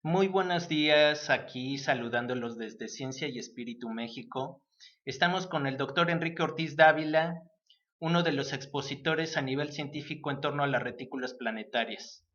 Muy buenos días, aquí saludándolos desde Ciencia y Espíritu México. Estamos con el doctor Enrique Ortiz Dávila, uno de los expositores a nivel científico en torno a las retículas planetarias.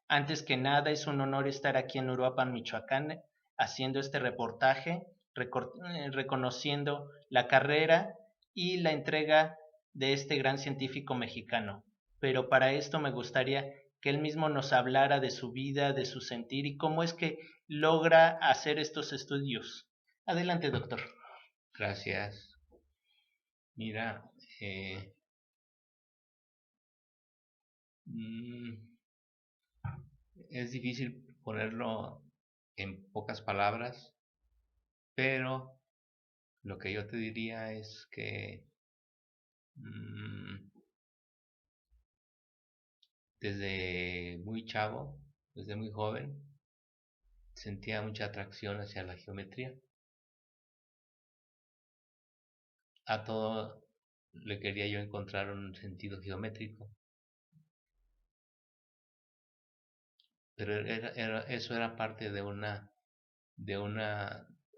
Antes que nada, es un honor estar aquí en Uruapan, Michoacán, haciendo este reportaje, reconociendo la carrera y la entrega de este gran científico mexicano. Pero para esto me gustaría que él mismo nos hablara de su vida, de su sentir y cómo es que logra hacer estos estudios. Adelante, doctor. Gracias. Mira, eh, mm, es difícil ponerlo en pocas palabras, pero lo que yo te diría es que mm, desde muy chavo, desde muy joven, sentía mucha atracción hacia la geometría. A todo le quería yo encontrar un sentido geométrico, pero eso era parte de una,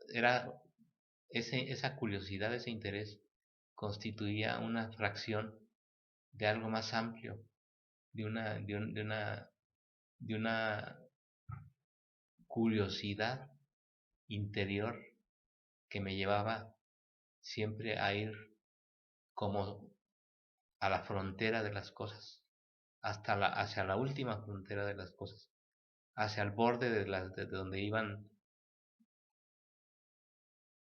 era esa curiosidad, ese interés constituía una fracción de algo más amplio, de una curiosidad interior que me llevaba siempre a ir como a la frontera de las cosas, hacia la última frontera de las cosas, hacia el borde de donde iban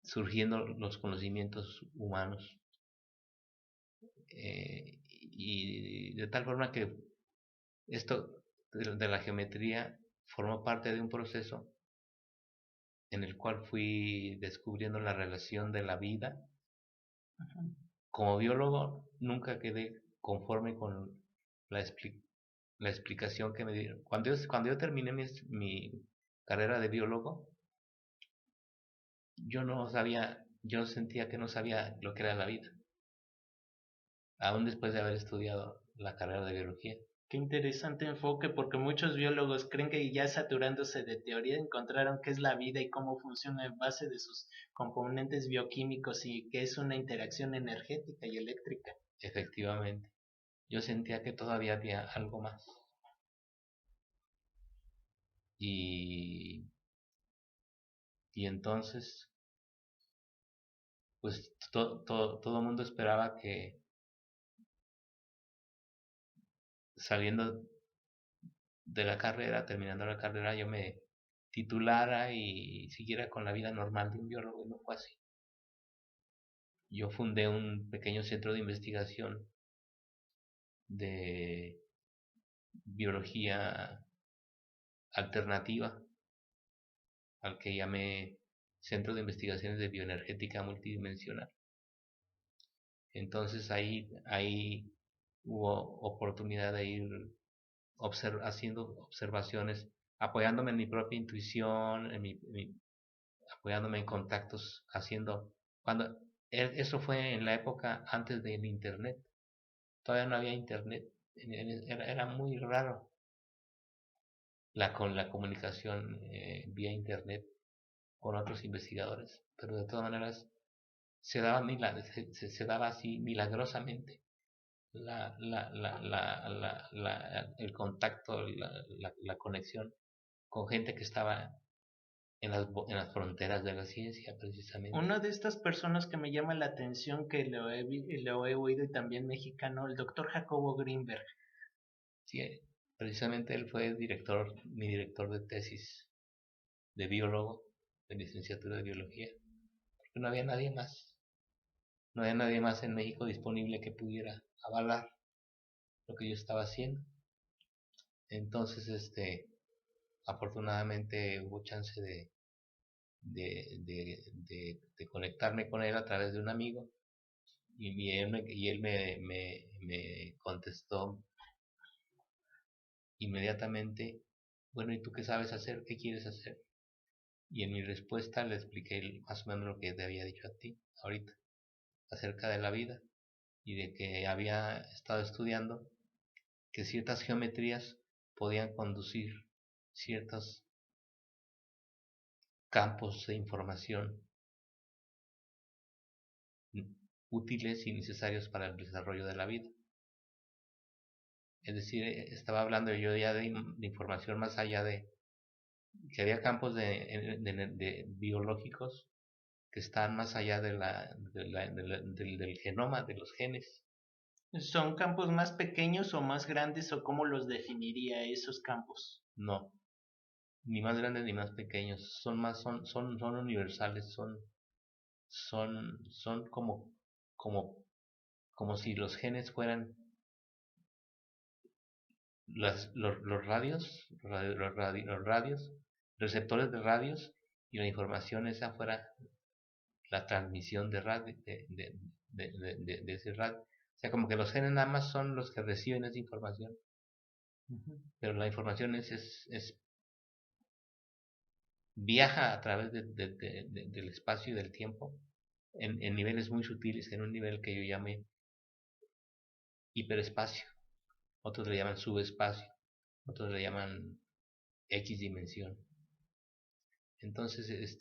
surgiendo los conocimientos humanos. Y de tal forma que esto de la geometría formó parte de un proceso en el cual fui descubriendo la relación de la vida. Como biólogo nunca quedé conforme con la, expli- la explicación que me dieron. Cuando yo terminé mi carrera de biólogo, yo no sabía, yo sentía que no sabía lo que era la vida, aún después de haber estudiado la carrera de biología. Qué interesante enfoque, porque muchos biólogos creen que ya saturándose de teoría encontraron qué es la vida y cómo funciona en base de sus componentes bioquímicos y que es una interacción energética y eléctrica. Efectivamente, yo sentía que todavía había algo más. Y, y entonces, pues todo el mundo esperaba que saliendo de la carrera, terminando la carrera, yo me titulara y siguiera con la vida normal de un biólogo, y no fue así. Yo fundé un pequeño centro de investigación de biología alternativa, al que llamé Centro de Investigaciones de Bioenergética Multidimensional. Entonces ahí hubo oportunidad de ir haciendo observaciones, apoyándome en mi propia intuición, apoyándome en contactos, cuando eso fue en la época antes del internet, todavía no había internet, era muy raro con la comunicación vía internet con otros investigadores, pero de todas maneras se daba así milagrosamente el contacto, la conexión con gente que estaba en las fronteras de la ciencia, precisamente. Una de estas personas que me llama la atención, que lo he oído y también mexicano, el doctor Jacobo Greenberg. Sí, precisamente él fue mi director de tesis de biólogo, de licenciatura de biología, porque no había nadie más, no había nadie más en México disponible que pudiera avalar lo que yo estaba haciendo. Entonces, afortunadamente hubo chance de conectarme con él a través de un amigo y él me contestó inmediatamente, bueno, ¿y tú qué sabes hacer? ¿Qué quieres hacer? Y en mi respuesta le expliqué más o menos lo que te había dicho a ti ahorita, acerca de la vida y de que había estado estudiando que ciertas geometrías podían conducir ciertos campos de información útiles y necesarios para el desarrollo de la vida. Es decir, estaba hablando yo ya de información más allá de que había campos de biológicos que están más allá del genoma, de los genes. ¿Son campos más pequeños o más grandes o cómo los definiría esos campos? No, ni más grandes ni más pequeños, son universales, son como, como si los genes fueran los radios, los radios, receptores de radios, y la información esa fuera la transmisión de radio, de ese radio. O sea, como que los genes nada más son los que reciben esa información, pero la información viaja a través del espacio y del tiempo en niveles muy sutiles, en un nivel que yo llame hiperespacio, otros le llaman subespacio, otros le llaman X dimensión. Entonces,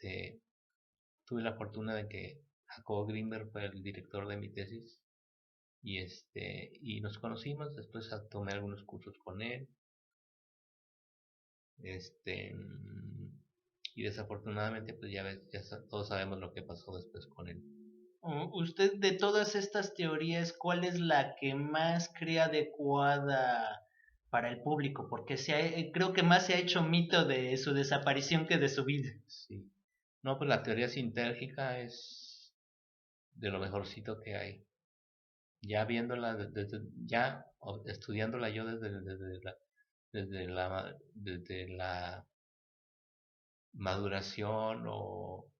tuve la fortuna de que Jacobo Grinberg fue el director de mi tesis y nos conocimos. Después tomé algunos cursos con él, y desafortunadamente pues ya ves, todos sabemos lo que pasó después con él. Usted, de todas estas teorías, ¿cuál es la que más cree adecuada para el público? Porque creo que más se ha hecho mito de su desaparición que de su vida. Sí. No, pues la teoría sintérgica es de lo mejorcito que hay. Ya viéndola, estudiándola yo desde la maduración o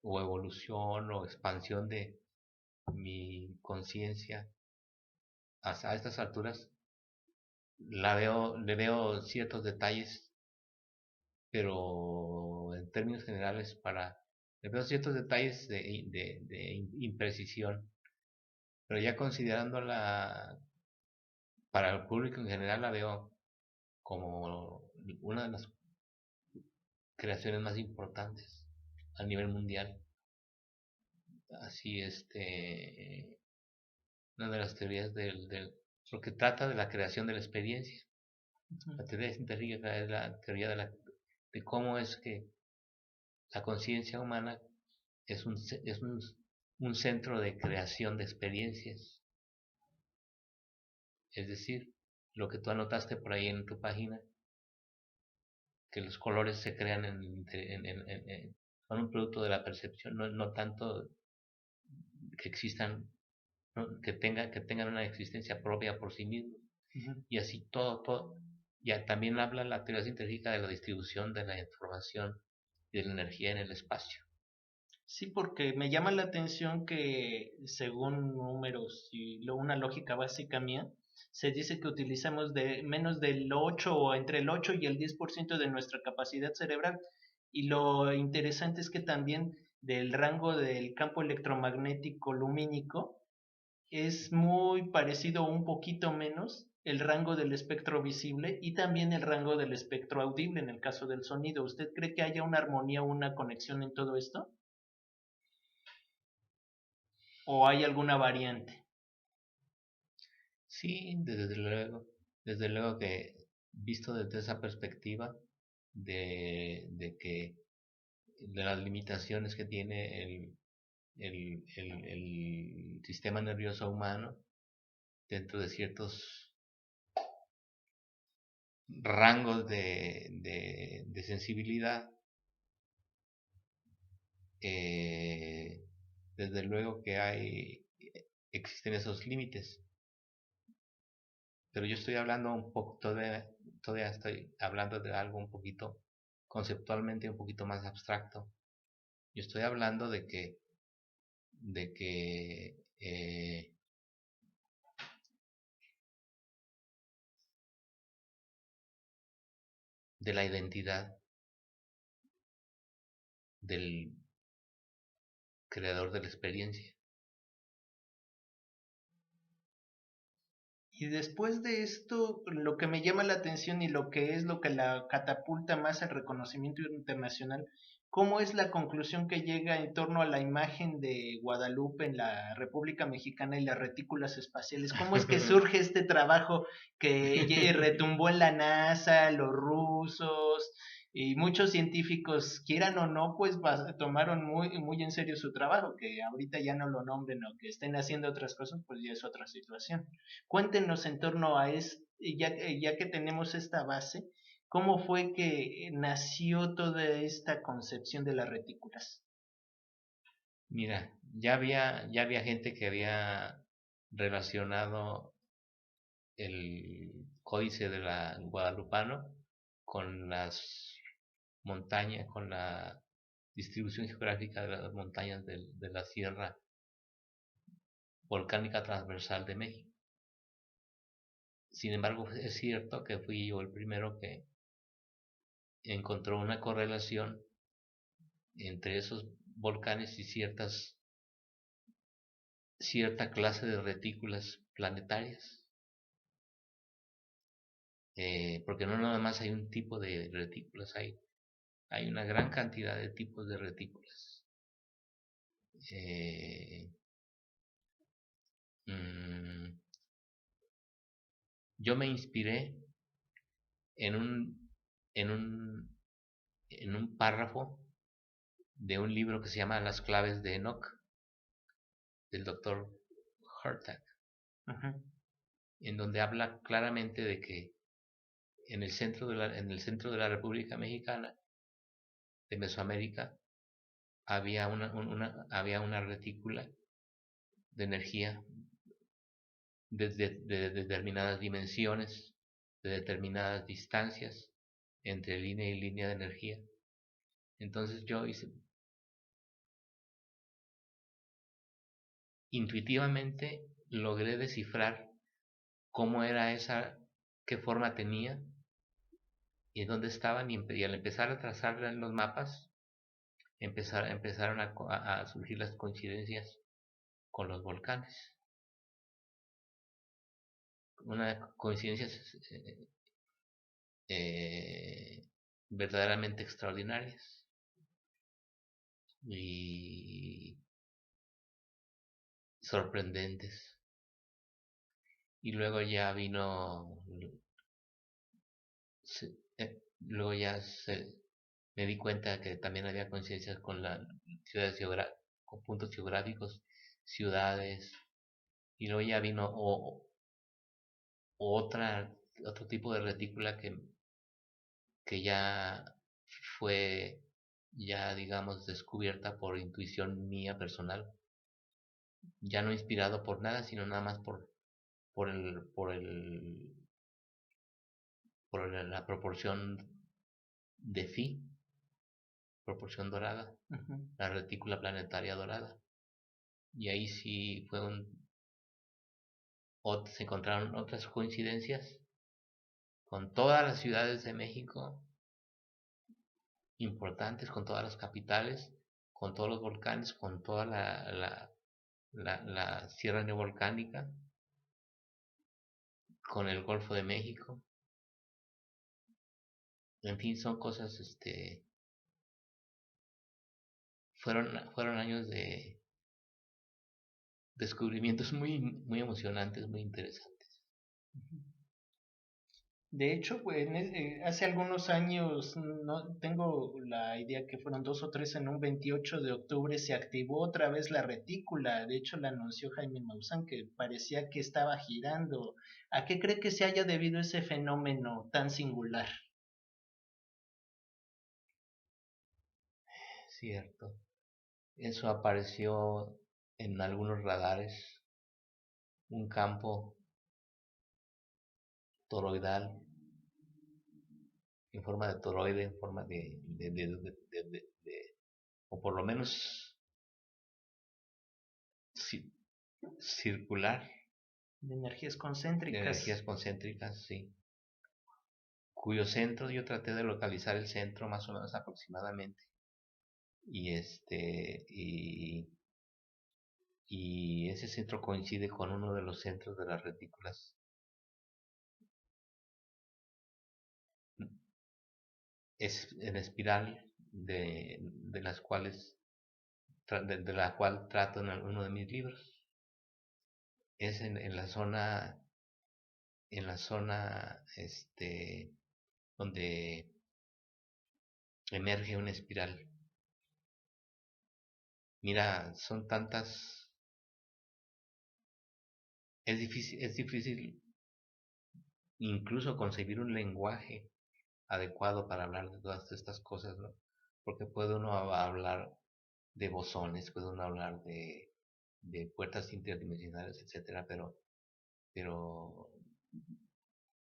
evolución o expansión de mi conciencia hasta estas alturas, le veo ciertos detalles, pero en términos generales le veo ciertos detalles de imprecisión, pero ya considerándola para el público en general la veo como una de las creaciones más importantes a nivel mundial. Así, una de las teorías lo que trata de la creación de la experiencia. La teoría científica es la teoría de cómo es que la conciencia humana es un centro de creación de experiencias. Es decir, lo que tú anotaste por ahí en tu página, que los colores se crean son un producto de la percepción, no tanto que existan, ¿no? que tengan una existencia propia por sí mismos. Y así todo. Ya también habla la teoría científica de la distribución de la información y de la energía en el espacio. Sí, porque me llama la atención que según números y una lógica básica mía, se dice que utilizamos de menos del 8 o entre el 8 y el 10% de nuestra capacidad cerebral. Y lo interesante es que también del rango del campo electromagnético lumínico es muy parecido o un poquito menos el rango del espectro visible y también el rango del espectro audible en el caso del sonido. ¿Usted cree que haya una armonía o una conexión en todo esto? ¿O hay alguna variante? Sí, desde luego que visto desde esa perspectiva de las limitaciones que tiene el sistema nervioso humano dentro de ciertos rangos de sensibilidad, desde luego que existen esos límites. Pero yo estoy hablando un poco, todavía estoy hablando de algo un poquito conceptualmente un poquito más abstracto. Yo estoy hablando de que de la identidad del creador de la experiencia. Y después de esto, lo que me llama la atención y lo que es lo que la catapulta más al reconocimiento internacional, ¿Cómo es la conclusión que llega en torno a la imagen de Guadalupe en la República Mexicana y las retículas espaciales? ¿Cómo es que surge este trabajo que retumbó en la NASA, los rusos y muchos científicos, quieran o no, pues tomaron muy en serio su trabajo? Que ahorita ya no lo nombren o que estén haciendo otras cosas, pues ya es otra situación. Cuéntenos en torno a esto, ya que tenemos esta base. ¿Cómo fue que nació toda esta concepción de las retículas? Mira, ya había gente que había relacionado el códice de la guadalupano con las montañas, con la distribución geográfica de las montañas de la Sierra Volcánica Transversal de México. Sin embargo, es cierto que fui yo el primero que encontró una correlación entre esos volcanes y cierta clase de retículas planetarias. Porque no nada más hay un tipo de retículas, hay una gran cantidad de tipos de retículas. Yo me inspiré en en un, en un párrafo de un libro que se llama Las claves de Enoch, del doctor Hartag, en donde habla claramente de que en el centro en el centro de la República Mexicana, de Mesoamérica, había una retícula de energía de determinadas dimensiones, de determinadas distancias entre línea y línea de energía. Entonces yo intuitivamente logré descifrar cómo era esa, qué forma tenía y dónde estaban, y al empezar a trazarla en los mapas, empezaron a surgir las coincidencias con los volcanes. Una coincidencia verdaderamente extraordinarias y sorprendentes. Y luego ya vino, luego ya me di cuenta que también había coincidencias con las ciudades con puntos geográficos, ciudades, y luego ya vino otro tipo de retícula que ya fue, ya digamos, descubierta por intuición mía personal, ya no inspirado por nada, sino nada más por el, por el, por la proporción de Phi, proporción dorada, la retícula planetaria dorada. Y ahí sí se encontraron otras coincidencias con todas las ciudades de México importantes, con todas las capitales, con todos los volcanes, con toda la sierra neovolcánica, con el Golfo de México. En fin, son cosas, fueron años de descubrimientos muy emocionantes, muy interesantes. De hecho, pues, hace algunos años, no tengo la idea que fueron 2 o 3, en un 28 de octubre se activó otra vez la retícula. De hecho, la anunció Jaime Maussan, que parecía que estaba girando. ¿A qué cree que se haya debido ese fenómeno tan singular? Cierto. Eso apareció en algunos radares, un campo toroidal, en forma de toroide, en forma o por lo menos circular, De energías de concéntricas. energías concéntricas, sí, cuyo centro yo traté de localizar el centro más o menos aproximadamente, y y ese centro coincide con uno de los centros de las retículas es en espiral de las cuales de la cual trato en uno de mis libros. Es en la zona donde emerge una espiral. Mira, son tantas, es difícil incluso concebir un lenguaje adecuado para hablar de todas estas cosas, ¿no? Porque puede uno hablar de bosones, puede uno hablar de puertas interdimensionales, etcétera, pero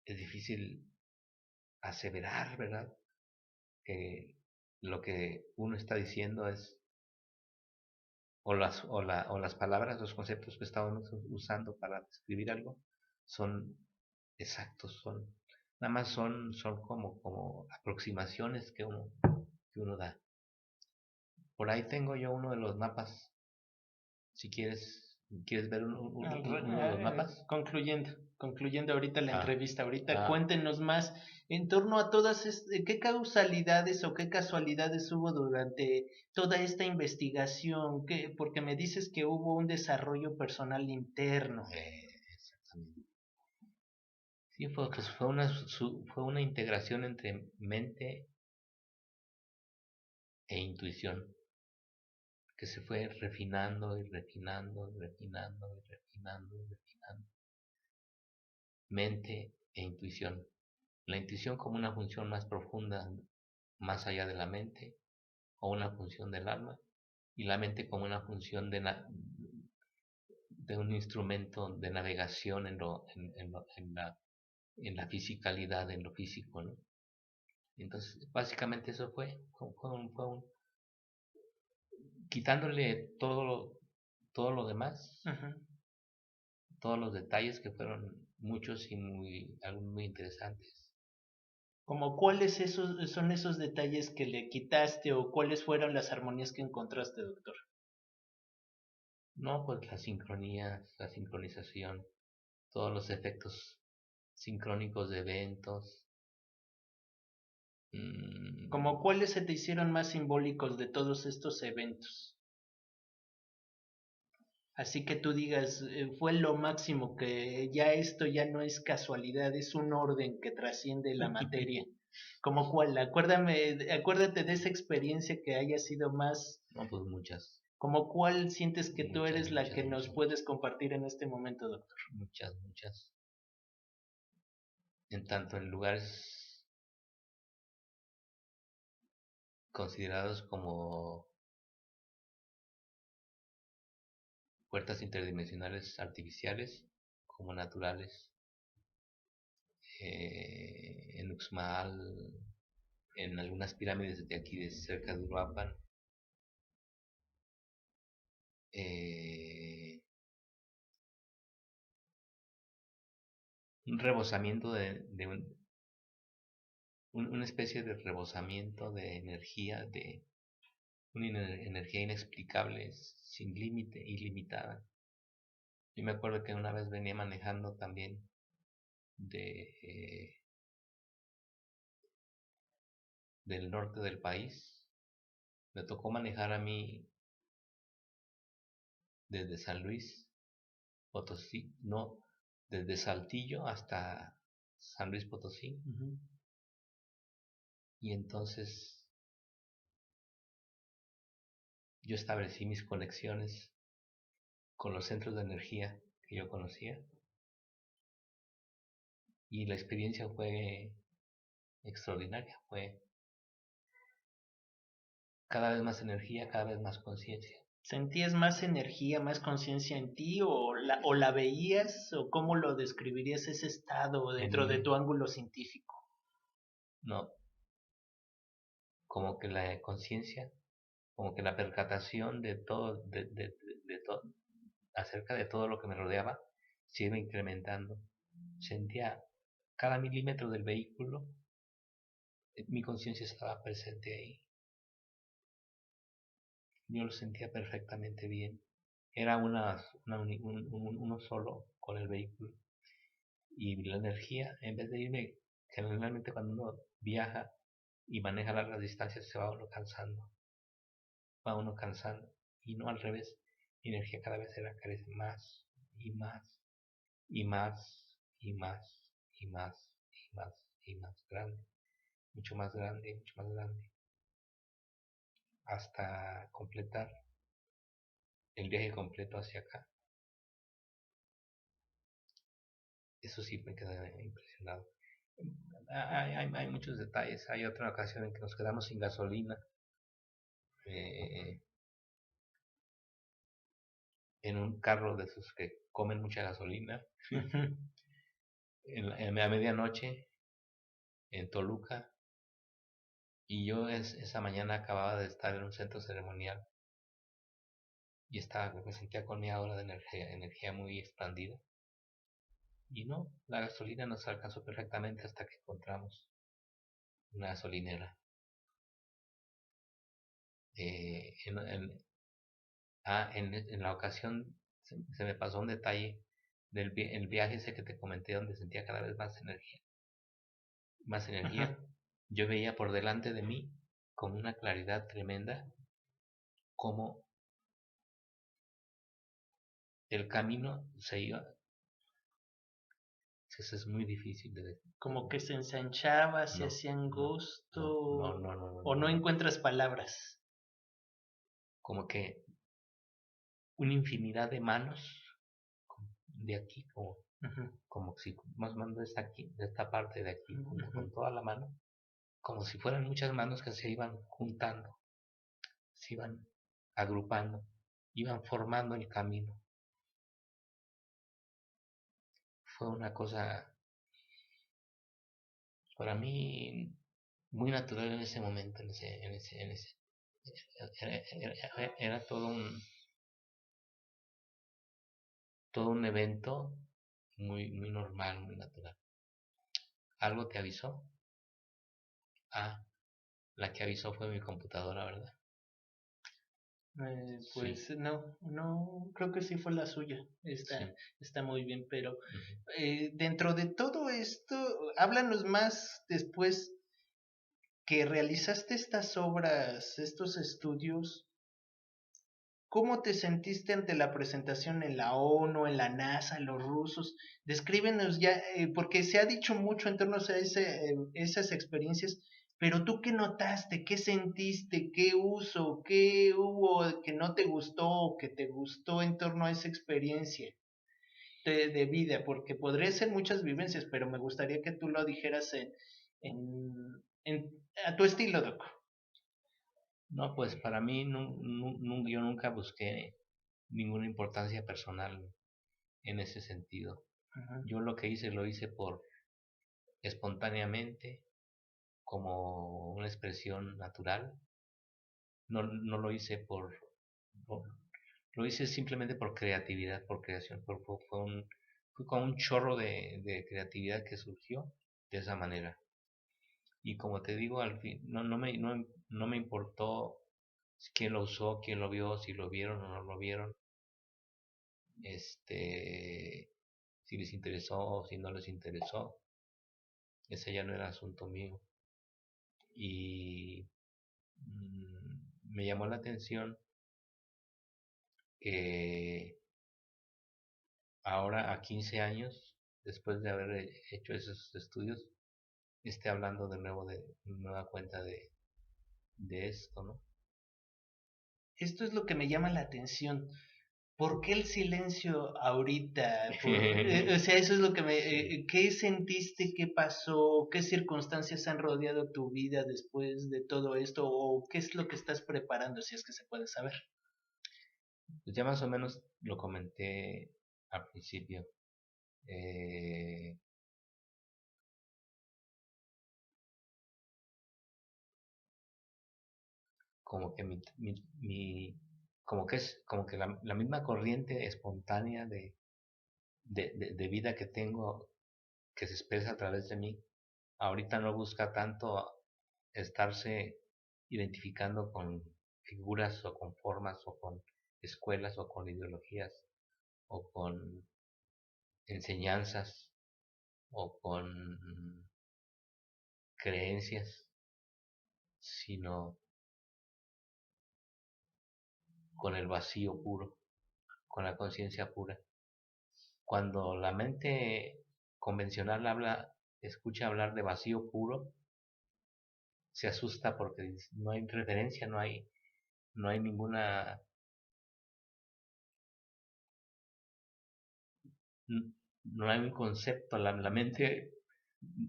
es difícil aseverar, ¿verdad? Que lo que uno está diciendo es, o las palabras, los conceptos que estamos usando para describir algo, son exactos, nada más son como aproximaciones que uno da. Por ahí tengo yo uno de los mapas, si quieres ver uno de los mapas. Concluyendo ahorita la entrevista, ahorita cuéntenos más en torno a qué causalidades o qué casualidades hubo durante toda esta investigación, porque me dices que hubo un desarrollo personal interno. Exactamente. Sí, fue una integración entre mente e intuición que se fue refinando y refinando y refinando y refinando y refinando. Mente e intuición. La intuición como una función más profunda, más allá de la mente, o una función del alma, y la mente como una función de un instrumento de navegación en la fisicalidad, en lo físico, ¿no? Entonces, básicamente eso fue quitándole todo lo demás, todos los detalles que fueron muchos y muy interesantes. ¿Como cuáles son esos detalles que le quitaste o cuáles fueron las armonías que encontraste, doctor? No, pues la sincronía, la sincronización, todos los efectos sincrónicos de eventos. ¿Como cuáles se te hicieron más simbólicos de todos estos eventos? Así que tú digas, fue lo máximo, que ya esto ya no es casualidad, es un orden que trasciende la materia. ¿Como cuál? Acuérdate de esa experiencia que haya sido más... No, pues muchas. ¿Como cuál sientes que tú eres la que nos puedes compartir en este momento, doctor? Muchas. En tanto en lugares considerados como puertas interdimensionales artificiales, como naturales, en Uxmal, en algunas pirámides de aquí de cerca de Uruapan, un rebosamiento una especie de rebosamiento de energía, de una energía inexplicable, sin límite, ilimitada. Yo me acuerdo que una vez venía manejando también del norte del país. Me tocó manejar a mí desde San Luis Potosí, no, desde Saltillo hasta San Luis Potosí. Y entonces yo establecí mis conexiones con los centros de energía que yo conocía. Y la experiencia fue extraordinaria, fue cada vez más energía, cada vez más conciencia. ¿Sentías más energía, más conciencia en ti o la veías o cómo lo describirías ese estado dentro de tu ángulo científico? No, como que la conciencia, como que la percatación de todo, de todo, acerca de todo lo que me rodeaba, se iba incrementando. Sentía cada milímetro del vehículo, mi conciencia estaba presente ahí. Yo lo sentía perfectamente bien. Era uno solo con el vehículo. Y la energía, en vez de irme, generalmente cuando uno viaja, y maneja largas distancias, se va uno cansando, y no al revés, mi energía cada vez era crece más y más y más y más y más y más y más grande, mucho más grande, hasta completar el viaje completo hacia acá. Eso sí me quedé impresionado. Hay muchos detalles. Hay otra ocasión en que nos quedamos sin gasolina, eh, en un carro de esos que comen mucha gasolina, a medianoche en Toluca. Y yo esa mañana acababa de estar en un centro ceremonial y me sentía con mi aura de energía muy expandida. Y no, la gasolina nos alcanzó perfectamente hasta que encontramos una gasolinera. Eh, en, en, en la ocasión se me pasó un detalle el viaje ese que te comenté donde sentía cada vez más energía. Más energía. Yo veía por delante de mí con una claridad tremenda cómo el camino se iba. Eso es muy difícil de decir. Como que se ensanchaba, se No, hacía no, angosto, o no no. encuentras palabras. Como que una infinidad de manos de aquí, como si más mano de esta parte de aquí, junto con toda la mano, como si fueran muchas manos que se iban juntando, se iban agrupando, iban formando el camino. Fue una cosa para mí muy natural en ese momento, era todo un evento muy normal, muy natural. ¿Algo te avisó? Ah, la que avisó fue mi computadora, ¿verdad? Pues Sí, no, creo que sí fue la suya. sí. Está muy bien, pero Uh-huh. dentro de todo esto, háblanos más después que realizaste estas obras, estos estudios. ¿Cómo te sentiste ante la presentación en la ONU, en la NASA, en los rusos? Descríbenos ya, porque se ha dicho mucho en torno a esas experiencias, pero tú qué notaste, qué sentiste, qué uso, qué hubo que no te gustó o que te gustó en torno a esa experiencia de vida, porque podría ser muchas vivencias, pero me gustaría que tú lo dijeras en- a tu estilo, Doc. No, pues para mí yo nunca busqué ninguna importancia personal en ese sentido. Ujú. Yo lo que hice lo hice por espontáneamente, como una expresión natural. No lo hice por- lo hice simplemente por creatividad, por creación. Fue como un chorro de creatividad que surgió de esa manera. Y como te digo, al fin, no me importó quién lo usó, quién lo vio, si lo vieron o no lo vieron, si les interesó o si no les interesó. Ese ya no era asunto mío. Y me llamó la atención que ahora, a 15 años, después de haber hecho esos estudios, esté hablando de nuevo de nueva cuenta de esto, ¿no? Esto es lo que me llama la atención. ¿Por qué el silencio ahorita? O sea, eso es lo que Sí. ¿qué sentiste? ¿Qué pasó? ¿Qué circunstancias han rodeado tu vida después de todo esto? ¿O qué es lo que estás preparando, si es que se puede saber? Pues ya más o menos lo comenté al principio. Eh, como que como que la misma corriente espontánea de vida que tengo, que se expresa a través de mí, ahorita no busca tanto estarse identificando con figuras o con formas o con escuelas o con ideologías o con enseñanzas o con creencias. sino con el vacío puro, con la conciencia pura. Cuando la mente convencional escucha hablar de vacío puro, se asusta porque no hay referencia, no hay ninguna, no hay un concepto. La mente,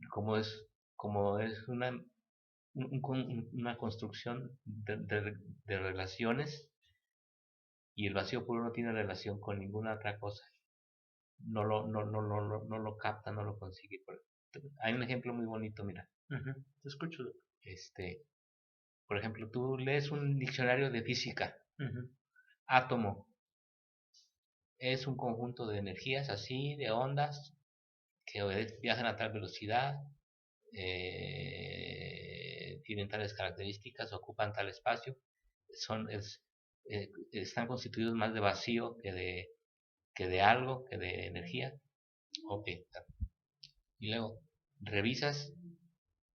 como es, como es una construcción de relaciones, y el vacío puro no tiene relación con ninguna otra cosa. No lo capta, no lo consigue. Hay un ejemplo muy bonito, mira. Te escucho. Este, por ejemplo, tú lees un diccionario de física. Ujú. Átomo es un conjunto de energías así, de ondas, que viajan a tal velocidad, tienen tales características, ocupan tal espacio, están constituidos más de vacío que de algo, que de energía. Ok. Y luego revisas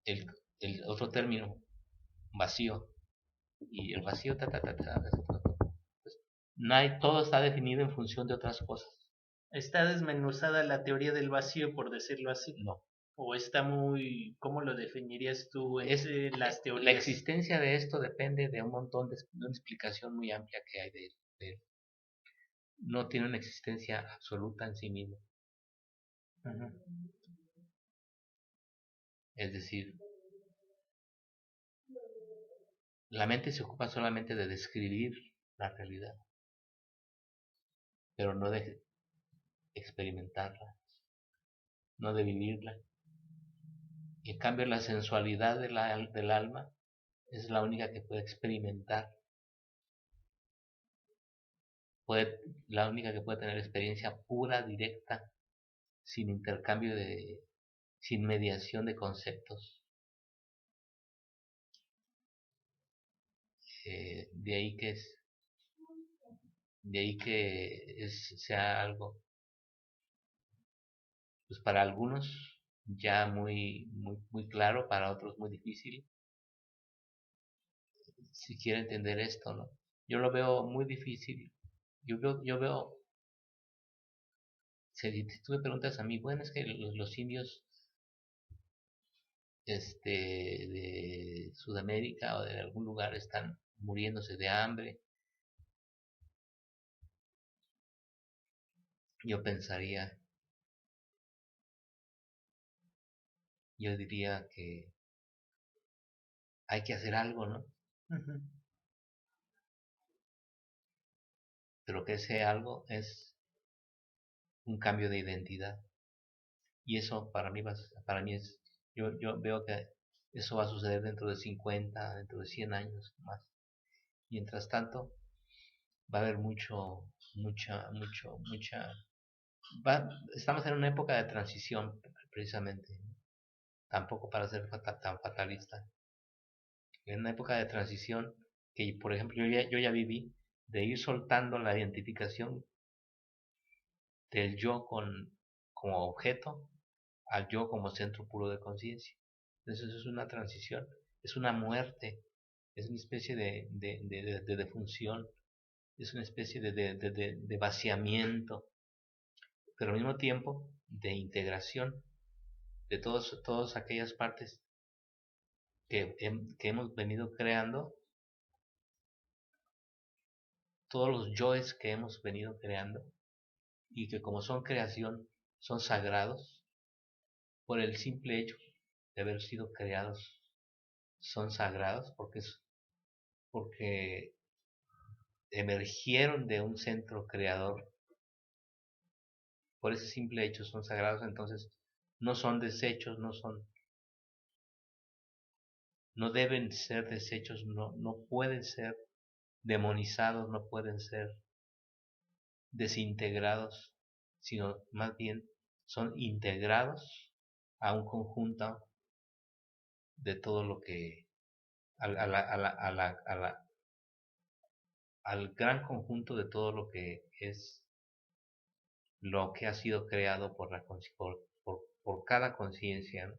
el, el otro término, vacío, y el vacío, no hay, todo está definido en función de otras cosas. ¿Está desmenuzada la teoría del vacío, por decirlo así? No. ¿O está muy, cómo lo definirías tú en las teorías? La existencia de esto depende de un montón de una explicación muy amplia que hay de él. No tiene una existencia absoluta en sí mismo. Uh-huh. Es decir, la mente se ocupa solamente de describir la realidad, pero no de experimentarla, no de vivirla. Y en cambio la sensualidad del alma es la única que puede experimentar, la única que puede tener experiencia pura, directa, sin intercambio sin mediación de conceptos. De ahí que sea algo, pues para algunos ya muy claro, para otros muy difícil, si quiere entender esto, ¿no? Yo lo veo muy difícil. Yo veo, si tú me preguntas a mí, bueno, es que los indios de Sudamérica o de algún lugar están muriéndose de hambre, yo pensaría, yo diría que hay que hacer algo, ¿no? Uh-huh. Pero que ese algo es un cambio de identidad. Y eso para mí es, yo veo que eso va a suceder dentro de 50, dentro de 100 años más. Mientras tanto, va a haber estamos en una época de transición, precisamente, tampoco para ser tan fatalista. En una época de transición que, por ejemplo, yo ya viví, de ir soltando la identificación del yo como objeto al yo como centro puro de conciencia. Entonces es una transición, es una muerte, es una especie de defunción, es una especie de vaciamiento, pero al mismo tiempo de integración de todas aquellas partes que hemos venido creando, todos los yoes que hemos venido creando, y que como son creación, son sagrados, por el simple hecho de haber sido creados, son sagrados porque emergieron de un centro creador. Por ese simple hecho son sagrados. Entonces no son desechos, no deben ser desechos, no pueden ser demonizados, no pueden ser desintegrados, sino más bien son integrados a un conjunto de todo lo que al gran conjunto de todo lo que es, lo que ha sido creado por cada conciencia, ¿no?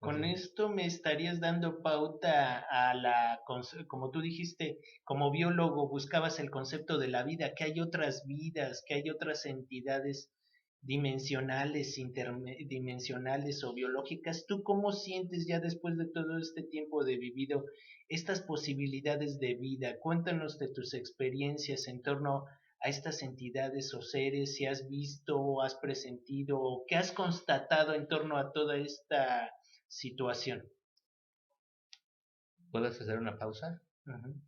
Con esto me estarías dando pauta a como tú dijiste, como biólogo buscabas el concepto de la vida, que hay otras vidas, que hay otras entidades dimensionales, interdimensionales o biológicas. ¿Tú cómo sientes ya después de todo este tiempo de vivido estas posibilidades de vida? Cuéntanos de tus experiencias en torno a estas entidades o seres, si has visto, has presentido, qué has constatado en torno a toda esta situación. ¿Puedes hacer una pausa? Uh-huh.